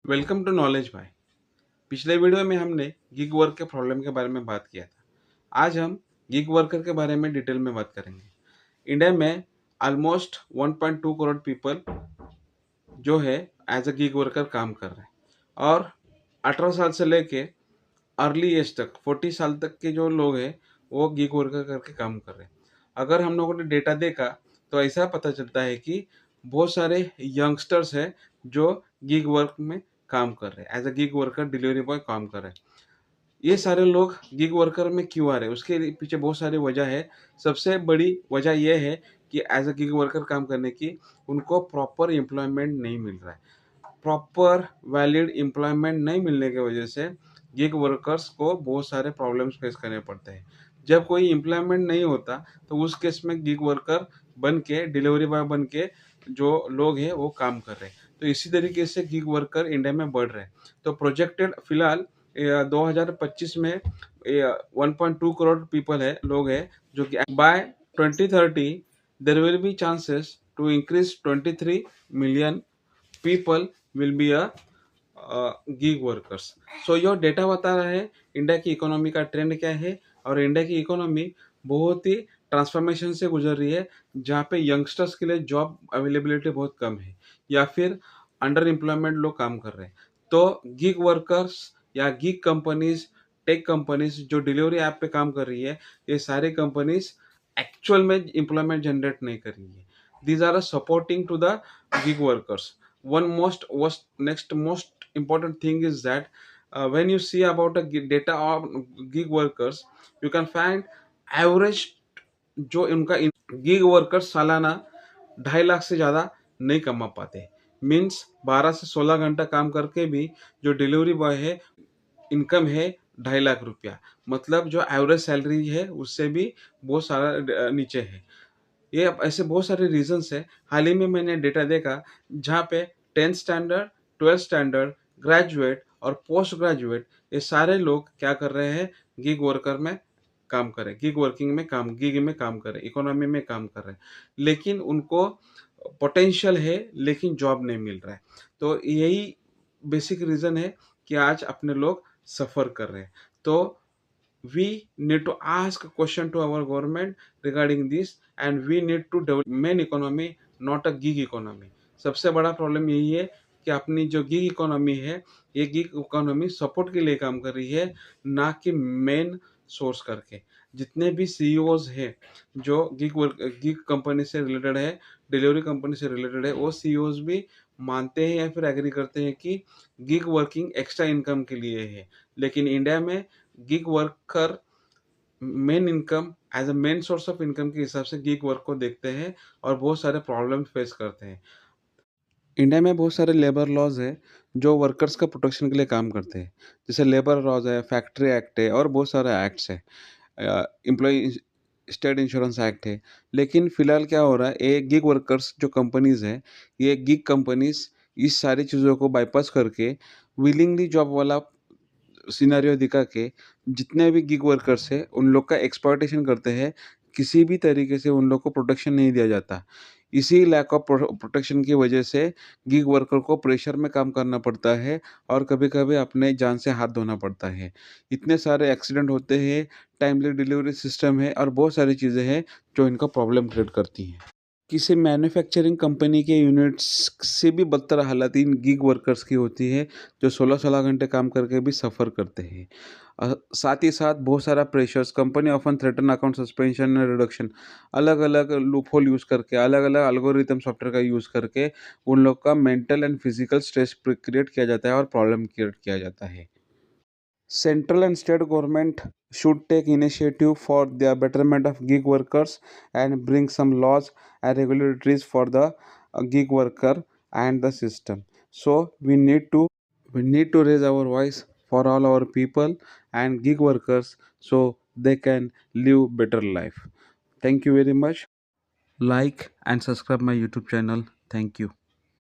Welcome to knowledge भाई। पिछले video में हमने गिग वर्क के प्रॉब्लम के बारे में बात किया था। आज हम गिग वर्कर के बारे में डिटेल में बात करेंगे। इंडिया में ऑलमोस्ट 1.2 करोड़ पीपल जो है एज अ गिग वर्कर काम कर रहे हैं और 18 साल से लेके अर्ली एज तक 40 साल तक के जो लोग हैं वो गिग वर्कर करके काम कर रहे हैं। अगर हम लोगों ने डेटा देखा तो ऐसा पता चलता है कि बहुत सारे यंगस्टर्स हैं जो गिग वर्क में काम कर रहे हैं, as a gig worker delivery boy काम कर रहे हैं। ये सारे लोग गिग वर्कर में क्यों आ रहे हैं, उसके पीछे बहुत सारी वजह है। सबसे बड़ी वजह यह है कि एज अ गिग वर्कर काम करने की उनको प्रॉपर एम्प्लॉयमेंट नहीं मिल रहा है। प्रॉपर वैलिड एम्प्लॉयमेंट नहीं मिलने की वजह से गिग वर्कर्स को बहुत सारे प्रॉब्लम्स फेस करने पड़ते हैं। जब कोई एम्प्लॉयमेंट नहीं होता तो उस केस में गिग वर्कर बन के डिलीवरी बॉय बन के जो लोग हैं वो काम कर रहे हैं। तो इसी तरीके से गिग वर्कर इंडिया में बढ़ रहे हैं। तो प्रोजेक्टेड फिलहाल 2025 में 1.2 करोड़ पीपल है लोग हैं जो कि by 2030 there will be chances to increase 23 million people will be a gig workers। So यह डेटा बता रहा है इंडिया की इकोनॉमी का ट्रेंड क्या है। और इंडिया की इकोनॉमी बहुत ही ट्रांसफॉर्मेशन से गुजर रही है, जहाँ पे यंगस्टर्स के लिए जॉब अवेलेबिलिटी बहुत कम है या फिर अंडर एम्प्लॉयमेंट लोग काम कर रहे हैं। तो गिग वर्कर्स या गिग कंपनीज, टेक कंपनीज जो डिलीवरी ऐप पे काम कर रही है, ये सारी कंपनीज एक्चुअल में एम्प्लॉयमेंट जनरेट नहीं कर रही है। These are supporting to the gig workers। One next most important thing is that when you see about data of gig workers, you can find average जो इनका गिग वर्कर्स सालाना 2.5 लाख से ज़्यादा नहीं कमा पाते। मीन्स 12 से 16 घंटा काम करके भी जो डिलीवरी बॉय है इनकम है 2.5 लाख रुपया। मतलब जो एवरेज सैलरी है उससे भी बहुत सारा नीचे है। ये अब ऐसे बहुत सारे रीजंस है। हाल ही में मैंने डेटा देखा जहाँ पे 10th standard, 12th standard, graduate और पोस्ट ग्रेजुएट ये सारे लोग क्या कर रहे हैं, गिग वर्कर में काम कर रहे हैं, गिग वर्किंग में काम, गिग में काम कर रहे हैं, इकोनॉमी में काम कर रहे हैं। लेकिन उनको पोटेंशियल है लेकिन जॉब नहीं मिल रहा है। तो यही बेसिक रीज़न है कि आज अपने लोग सफ़र कर रहे हैं। तो we need to ask a question to our government regarding this, and we need to develop main economy, not a gig economy। सबसे बड़ा प्रॉब्लम यही है कि अपनी जो गिग इकोनॉमी है, ये गिग इकोनॉमी सपोर्ट के लिए काम कर रही है, ना कि मेन सोर्स करके। जितने भी सीईओज है जो गिग कंपनी से रिलेटेड है, डिलीवरी कंपनी से रिलेटेड है, वो सीईओज भी मानते हैं या फिर एग्री करते हैं कि गिग वर्किंग एक्स्ट्रा इनकम के लिए है। लेकिन इंडिया में gig worker main income, as a main source of income के हिसाब से गिग वर्क को देखते हैं और बहुत सारे प्रॉब्लम फेस करते हैं। इंडिया में बहुत सारे लेबर लॉज है जो वर्कर्स का प्रोटेक्शन के लिए काम करते हैं। जैसे लेबर लॉज है, फैक्ट्री एक्ट है और बहुत सारे एक्ट्स है। एम्प्लॉय स्टेट इंश्योरेंस एक्ट है। लेकिन फिलहाल क्या हो रहा है, ये गिग वर्कर्स जो कंपनीज है, ये गिग कंपनीज इस सारी चीज़ों को बाईपास करके विलिंगली जॉब वाला सिनेरियो दिखा के जितने भी गिग वर्कर्स हैं उन लोग का एक्सप्लॉयटेशन करते हैं। किसी भी तरीके से उन लोग को प्रोटेक्शन नहीं दिया जाता। इसी लैक ऑफ प्रोटेक्शन की वजह से गिग वर्कर को प्रेशर में काम करना पड़ता है और कभी-कभी अपने जान से हाथ धोना पड़ता है। इतने सारे एक्सीडेंट होते हैं, टाइमली डिलीवरी सिस्टम है और बहुत सारी चीज़ें हैं जो इनको प्रॉब्लम क्रिएट करती हैं। किसी मैन्युफैक्चरिंग कंपनी के यूनिट्स से भी बदतर हालत इन गिग वर्कर्स की होती है, जो 16-16 घंटे काम करके भी सफ़र करते हैं। साथ ही साथ बहुत सारा pressures, company often threaten account suspension and reduction, अलग-अलग लूपहोल यूज़ करके, अलग-अलग एल्गोरिथम सॉफ्टवेयर का यूज़ करके उन लोग का mental and physical stress create किया जाता है और प्रॉब्लम क्रिएट किया जाता है। Central and state government should take initiative for the betterment of gig workers and bring some laws and regulatories for the gig worker and the system. So we need to raise our voice for all our people and gig workers so they can live better life. Thank you very much. Like and subscribe my YouTube channel. Thank you.